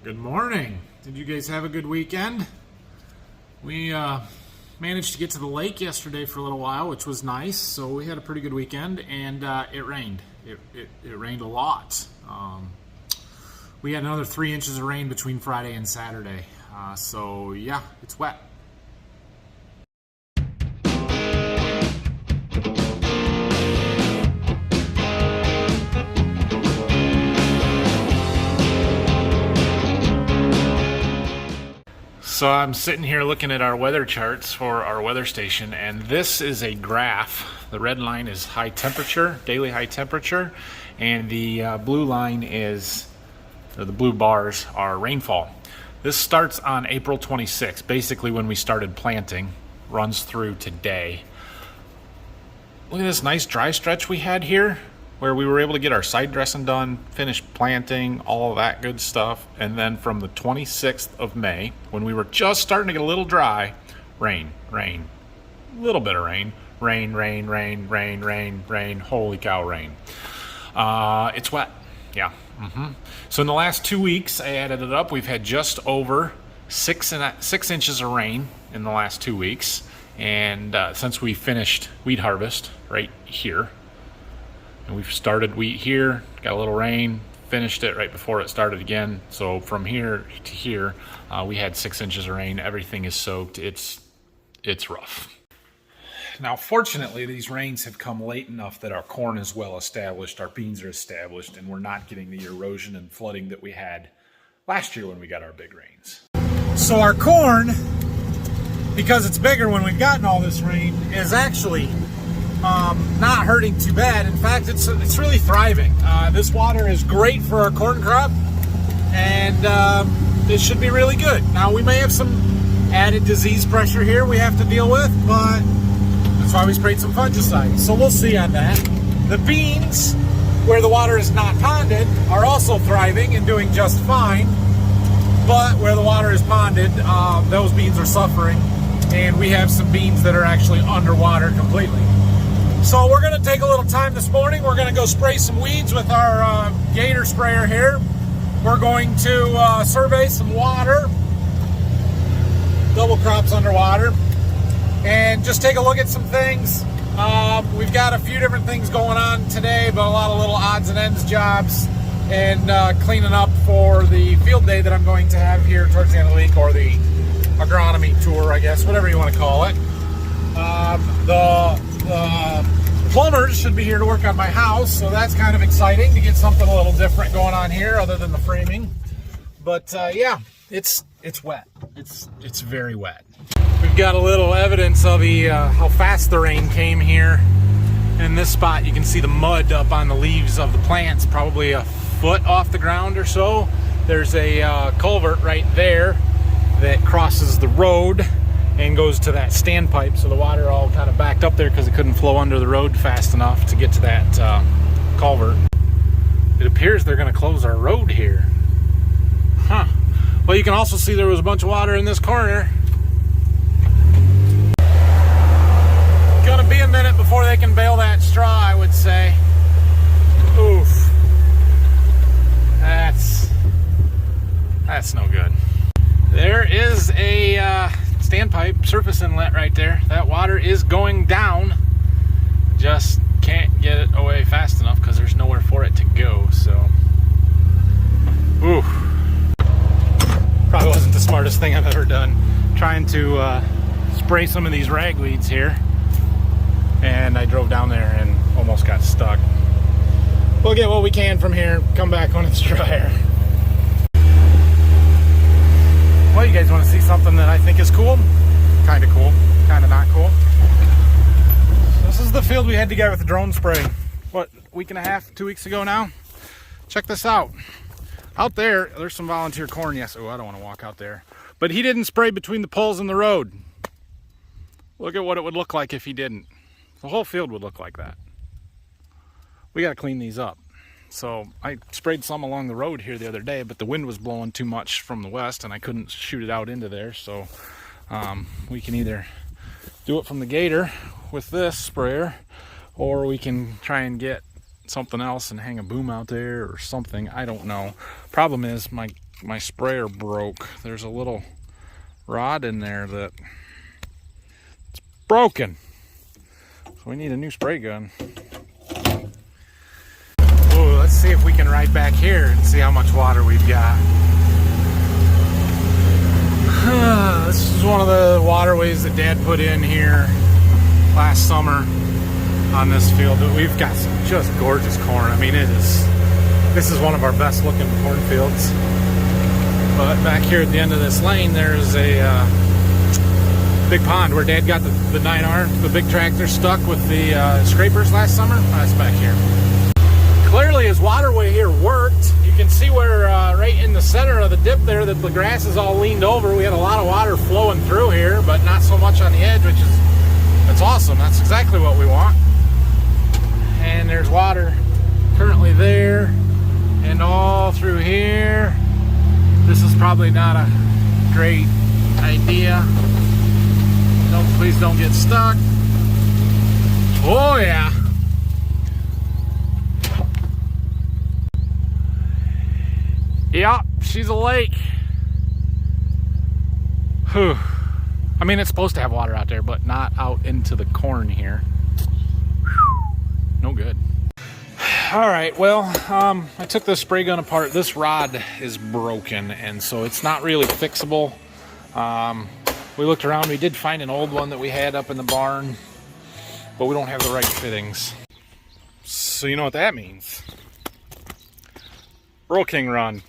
Good morning. Did you guys have a good weekend? We managed to get to the lake yesterday for a little while, which was nice. So we had a pretty good weekend, and it rained. It rained a lot. We had another 3 inches of rain between Friday and Saturday. So yeah, it's wet. So I'm sitting here looking at our weather charts for our weather station, and this is a graph. The red line is high temperature, daily high temperature, and the blue line is, or the blue bars are rainfall. This starts on April 26th, basically when we started planting, runs through today. Look at this nice dry stretch we had here, where we were able to get our side dressing done, finish planting, all of that good stuff. And then from the 26th of May, when we were just starting to get a little dry, rain, a little bit of rain, rain, holy cow, rain. It's wet, yeah. So in the last 2 weeks, I added it up, we've had just over 6 inches of rain in the last 2 weeks. And since we finished wheat harvest right here, and we've started wheat here, got a little rain, finished it right before it started again. So from here to here, we had 6 inches of rain. Everything is soaked. It's rough. Now, fortunately, these rains have come late enough that our corn is well established, our beans are established, and we're not getting the erosion and flooding that we had last year when we got our big rains. So our corn, because it's bigger when we've gotten all this rain, is actually not hurting too bad. In fact, it's really thriving. This water is great for our corn crop, and it should be really good. Now, we may have some added disease pressure here we have to deal with, but that's why we sprayed some fungicides. So we'll see on that. The beans, where the water is not ponded, are also thriving and doing just fine, but where the water is ponded, those beans are suffering, and we have some beans that are actually underwater completely. So we're going to take a little time this morning. We're going to go spray some weeds with our gator sprayer here. We're going to survey some water, double crops underwater, and just take a look at some things. We've got a few different things going on today, but a lot of little odds and ends jobs, and cleaning up for the field day that I'm going to have here towards the end of the week, or the agronomy tour, I guess, whatever you want to call it. The plumbers should be here to work on my house, so that's kind of exciting to get something a little different going on here other than the framing. But yeah, it's wet. It's very wet. We've got a little evidence of how fast the rain came here. In this spot, you can see the mud up on the leaves of the plants, probably a foot off the ground or so. There's a culvert right there that crosses the road and goes to that standpipe, so the water all kind of backed up there because it couldn't flow under the road fast enough to get to that culvert. It appears they're going to close our road here. Huh. Well, you can also see there was a bunch of water in this corner. Gonna be a minute before they can bale that straw, I would say. Oof. That's no good. There is a standpipe surface inlet right there. That water is going down. Just can't get it away fast enough because there's nowhere for it to go. So, ooh, probably wasn't the smartest thing I've ever done. Trying to spray some of these ragweeds here, and I drove down there and almost got stuck. We'll get what we can from here. Come back when it's drier. Well, you guys want to see something that I think is cool? Kind of cool, kind of not cool. This is the field we had to get with the drone spray. What, a week and a half, 2 weeks ago now? Check this out. Out there's some volunteer corn. Yes, oh, I don't want to walk out there. But he didn't spray between the poles and the road. Look at what it would look like if he didn't. The whole field would look like that. We got to clean these up. So I sprayed some along the road here the other day, but the wind was blowing too much from the west and I couldn't shoot it out into there. So we can either do it from the gator with this sprayer, or we can try and get something else and hang a boom out there or something. I don't know. Problem is my my sprayer broke. There's a little rod in there that it's broken. So we need a new spray gun. Oh, let's see if we can ride back here and see how much water we've got. This is one of the waterways that Dad put in here last summer on this field. We've got some just gorgeous corn. I mean, this is one of our best looking cornfields. But back here at the end of this lane, there's a big pond where Dad got the 9R, the big tractor, stuck with the scrapers last summer. That's back here. Clearly his waterway here worked. You can see where right in the center of the dip there that the grass is all leaned over. We had a lot of water flowing through here, but not so much on the edge, that's awesome. That's exactly what we want. And there's water currently there and all through here. This is probably not a great idea. Please don't get stuck. Oh yeah. Yep, she's a lake. Whew. I mean, it's supposed to have water out there, but not out into the corn here. Whew. No good. All right, well, I took this spray gun apart. This rod is broken, and so it's not really fixable. We looked around. We did find an old one that we had up in the barn, but we don't have the right fittings. So you know what that means. Rural King run.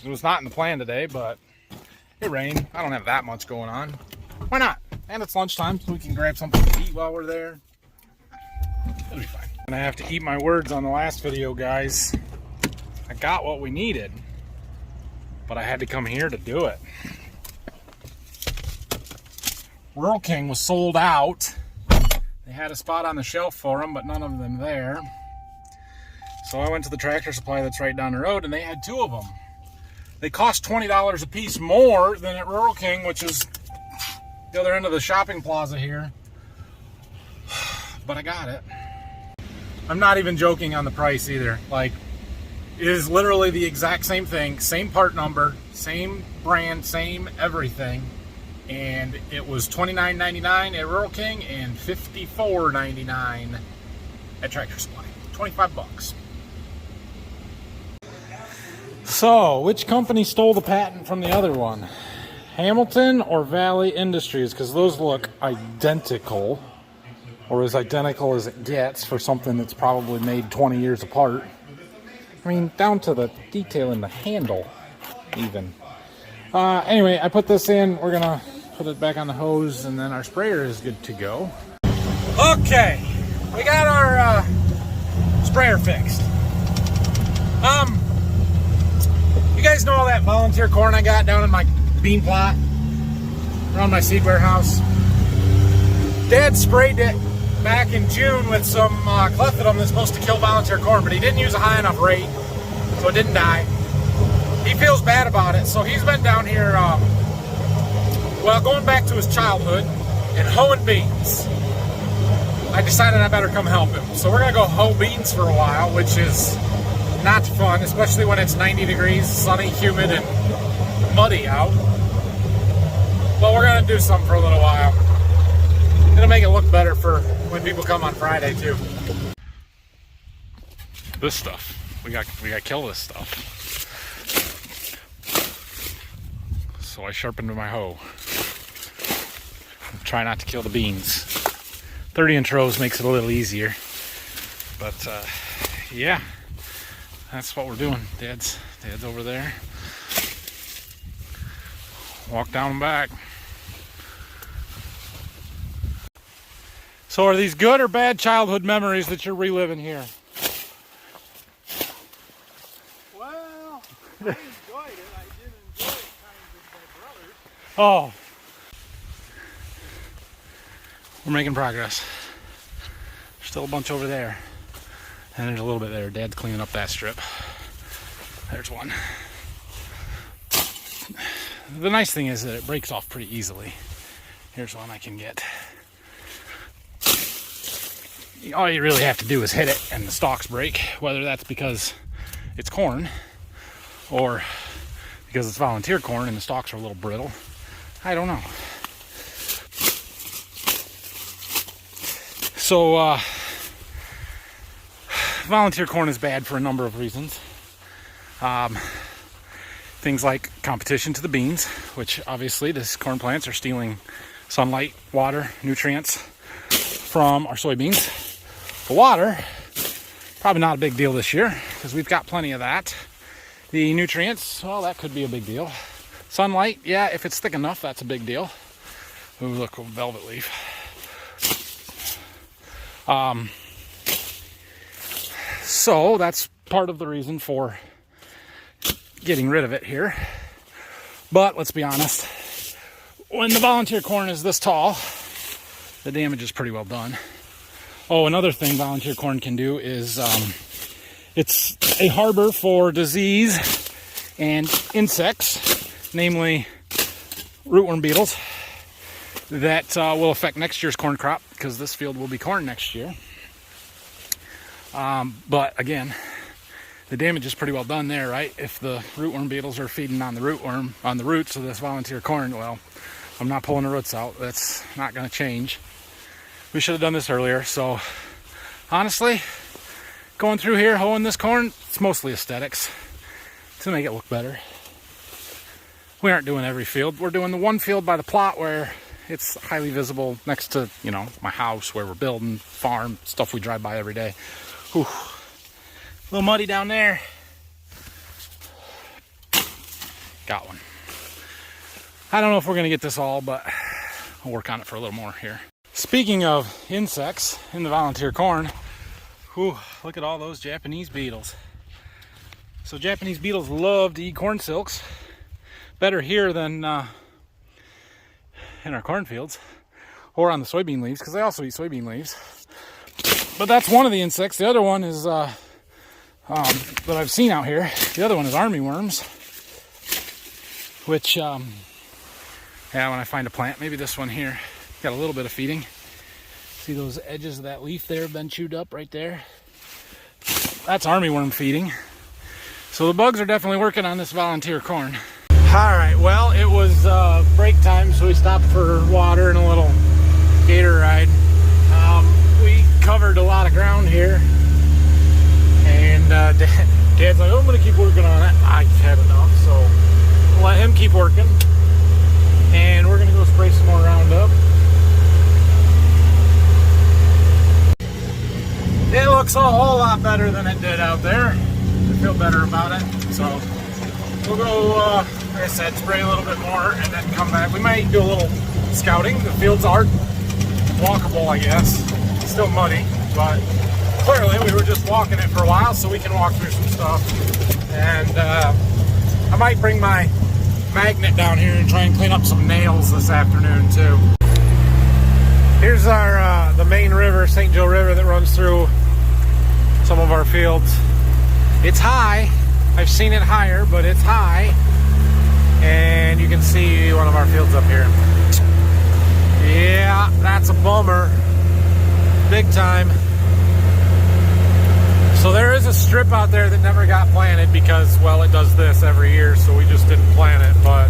It was not in the plan today, but it rained. I don't have that much going on. Why not? And it's lunchtime, so we can grab something to eat while we're there. It'll be fine. And I have to eat my words on the last video, guys. I got what we needed, but I had to come here to do it. Rural King was sold out. They had a spot on the shelf for them, but none of them there. So I went to the Tractor Supply that's right down the road, and they had 2 of them. They cost $20 a piece more than at Rural King, which is the other end of the shopping plaza here. But I got it. I'm not even joking on the price either. Like, it is literally the exact same thing, same part number, same brand, same everything. And it was $29.99 at Rural King and $54.99 at Tractor Supply. 25 bucks. So, which company stole the patent from the other one? Hamilton or Valley Industries? Because those look identical, or as identical as it gets for something that's probably made 20 years apart. I mean, down to the detail in the handle, even. Anyway, I put this in. We're gonna put it back on the hose, and then our sprayer is good to go. Okay, we got our sprayer fixed. You guys know all that volunteer corn I got down in my bean plot around my seed warehouse? Dad sprayed it back in June with some clethodim that's supposed to kill volunteer corn, but he didn't use a high enough rate, so it didn't die. He feels bad about it, so he's been down here, well, going back to his childhood and hoeing beans. I decided I better come help him. So we're gonna go hoe beans for a while, which is not fun, especially when it's 90 degrees, sunny, humid, and muddy out. But we're gonna do something for a little while. It'll make it look better for when people come on Friday too. This stuff, we got to kill this stuff. So I sharpened my hoe. Try not to kill the beans. 30-inch rows makes it a little easier, but yeah, that's what we're doing. Dad's over there. Walk down and back. So are these good or bad childhood memories that you're reliving here? Well, I enjoyed it. I did enjoy it kind of with my brothers. Oh. We're making progress. There's still a bunch over there. And there's a little bit there. Dad's cleaning up that strip. There's one. The nice thing is that it breaks off pretty easily. Here's one I can get. All you really have to do is hit it and the stalks break, whether that's because it's corn or because it's volunteer corn and the stalks are a little brittle. I don't know. So volunteer corn is bad for a number of reasons. Things like competition to the beans, which obviously these corn plants are stealing sunlight, water, nutrients from our soybeans. The water, probably not a big deal this year because we've got plenty of that. The nutrients, well, that could be a big deal. Sunlight, yeah, if it's thick enough, that's a big deal. Ooh, look, a velvet leaf. So that's part of the reason for getting rid of it here. But let's be honest, when the volunteer corn is this tall, the damage is pretty well done. Oh, another thing volunteer corn can do is it's a harbor for disease and insects, namely rootworm beetles, that will affect next year's corn crop because this field will be corn next year. But again, the damage is pretty well done there, right? If the rootworm beetles are feeding on the roots of this volunteer corn, well, I'm not pulling the roots out. That's not going to change. We should have done this earlier. So honestly, going through here, hoeing this corn, it's mostly aesthetics to make it look better. We aren't doing every field. We're doing the one field by the plot where it's highly visible next to, you know, my house where we're building, farm, stuff we drive by every day. Whew. A little muddy down there. Got one. I don't know if we're going to get this all, but I'll work on it for a little more here. Speaking of insects in the volunteer corn, whew, look at all those Japanese beetles. So Japanese beetles love to eat corn silks. Better here than in our cornfields or on the soybean leaves, because they also eat soybean leaves. But that's one of the insects. The other one is that I've seen out here. The other one is armyworms, which yeah, when I find a plant, maybe this one here, got a little bit of feeding. See those edges of that leaf there have been chewed up right there? That's armyworm feeding. So the bugs are definitely working on this volunteer corn. All right, well, it was break time, so we stopped for water and a little gator ride. We covered a lot of ground here, and Dad's like, oh, I'm gonna keep working on it. I've had enough, so we'll let him keep working, and we're gonna go spray some more Roundup. It looks a whole lot better than it did out there. I feel better about it, so we'll go, like I said, spray a little bit more and then come back. We might do a little scouting. The fields are walkable, I guess. It's still muddy, but clearly we were just walking it for a while, so we can walk through some stuff. And I might bring my magnet down here and try and clean up some nails this afternoon too. Here's our the main river, St. Joe River, that runs through some of our fields. It's high. I've seen it higher, but it's high. And you can see one of our fields up here. Yeah, that's a bummer. Big time. So there is a strip out there that never got planted because, well, it does this every year, so we just didn't plant it. But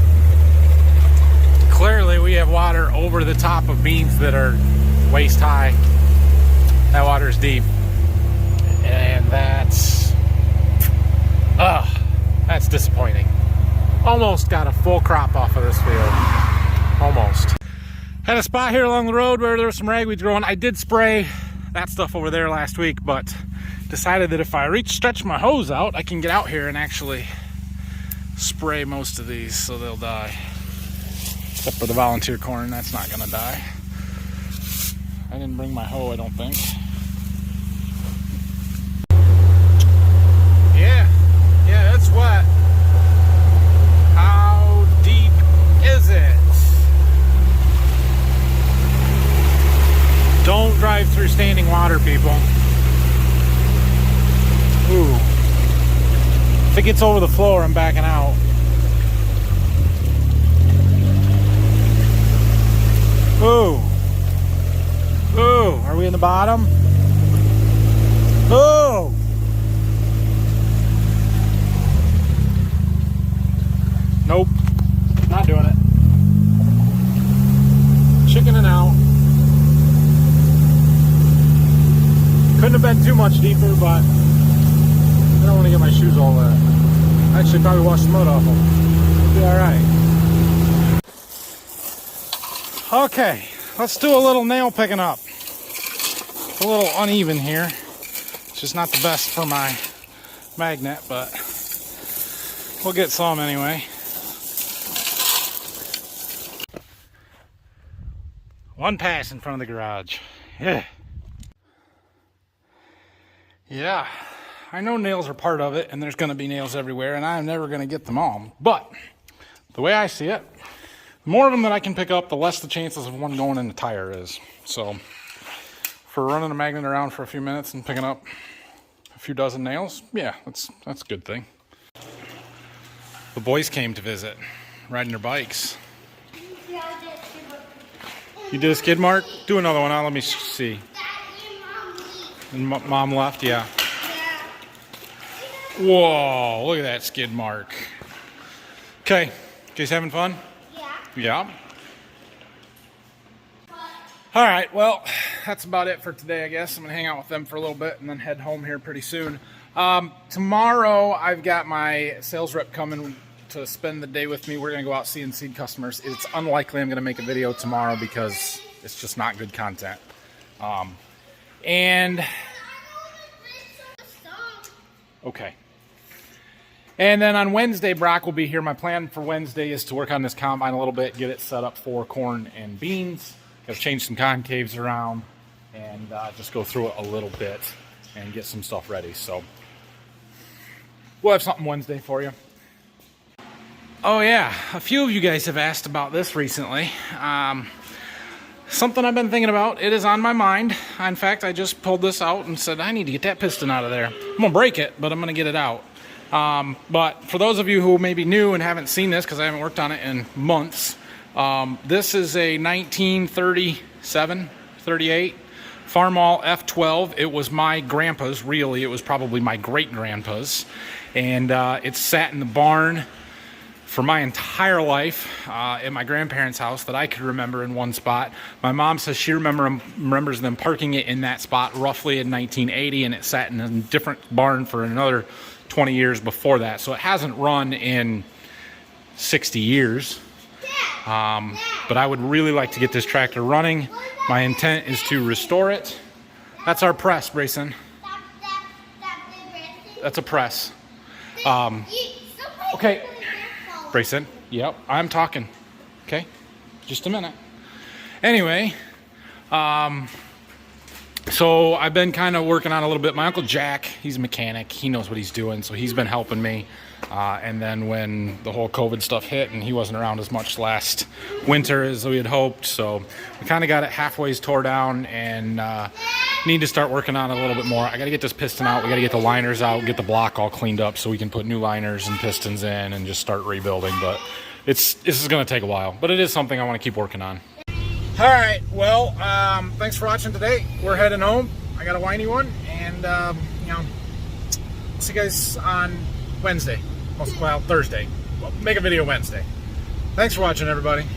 clearly we have water over the top of beans that are waist high. That water is deep. And that's disappointing. Almost got a full crop off of this field. Almost. Had a spot here along the road where there was some ragweeds growing. I did spray that stuff over there last week, but decided that if I stretch my hose out, I can get out here and actually spray most of these so they'll die. Except for the volunteer corn, that's not gonna die. I didn't bring my hoe, I don't think. Yeah, it's wet. How deep is it? Don't drive through standing water, people. Ooh. If it gets over the floor, I'm backing out. Ooh. Ooh. Are we in the bottom? Ooh. Nope, not doing it. Chickening out. Couldn't have been too much deeper, but I don't want to get my shoes all wet. Actually, probably wash the mud off them. It'll be all right. Okay, let's do a little nail picking up. It's a little uneven here. It's just not the best for my magnet, but we'll get some anyway. One pass in front of the garage. Yeah, I know nails are part of it, and there's going to be nails everywhere, and I'm never going to get them all. But the way I see it, the more of them that I can pick up, the less the chances of one going in the tire is. So for running a magnet around for a few minutes and picking up a few dozen nails, yeah, that's a good thing. The boys came to visit, riding their bikes. You did a skid mark? Do another one. Let me see. And mom left, yeah. Whoa, look at that skid mark. Okay, you guys having fun? Yeah. All right, well, that's about it for today, I guess. I'm gonna hang out with them for a little bit and then head home here pretty soon. Tomorrow, I've got my sales rep coming to spend the day with me. We're gonna go out seeing seed customers. It's unlikely I'm gonna make a video tomorrow because it's just not good content. Okay. And then on Wednesday, Brock will be here. My plan for Wednesday is to work on this combine a little bit, get it set up for corn and beans. Gotta change some concaves around and just go through it a little bit and get some stuff ready. So we'll have something Wednesday for you. Oh yeah, a few of you guys have asked about this recently. Something I've been thinking about. It is on my mind. In fact, I just pulled this out and said, I need to get that piston out of there. I'm gonna break it, but I'm gonna get it out. But for those of you who may be new and haven't seen this, because I haven't worked on it in months, this is a 1937, 38 Farmall F12. It was my grandpa's, really. It was probably my great-grandpa's. And it sat in the barn for my entire life at my grandparents' house that I could remember in one spot. My mom says she remembers them parking it in that spot roughly in 1980, and it sat in a different barn for another 20 years before that. So it hasn't run in 60 years. But I would really like to get this tractor running. My intent is to restore it. That's our press, Brayson. That's a press. Okay. Brayson, yep, I'm talking. Okay, just a minute. Anyway, so I've been kind of working on a little bit. My Uncle Jack, he's a mechanic. He knows what he's doing, so he's been helping me. And then when the whole COVID stuff hit and he wasn't around as much last winter as we had hoped, so we kind of got it halfway tore down and need to start working on it a little bit more. I got to get this piston out. We got to get the liners out, get the block all cleaned up so we can put new liners and pistons in and just start rebuilding. But this is going to take a while, but it is something I want to keep working on. All right, well, thanks for watching today. We're heading home. I got a whiny one, and you know, see you guys on Wednesday. Well, Thursday. Well, make a video Wednesday. Thanks for watching, everybody.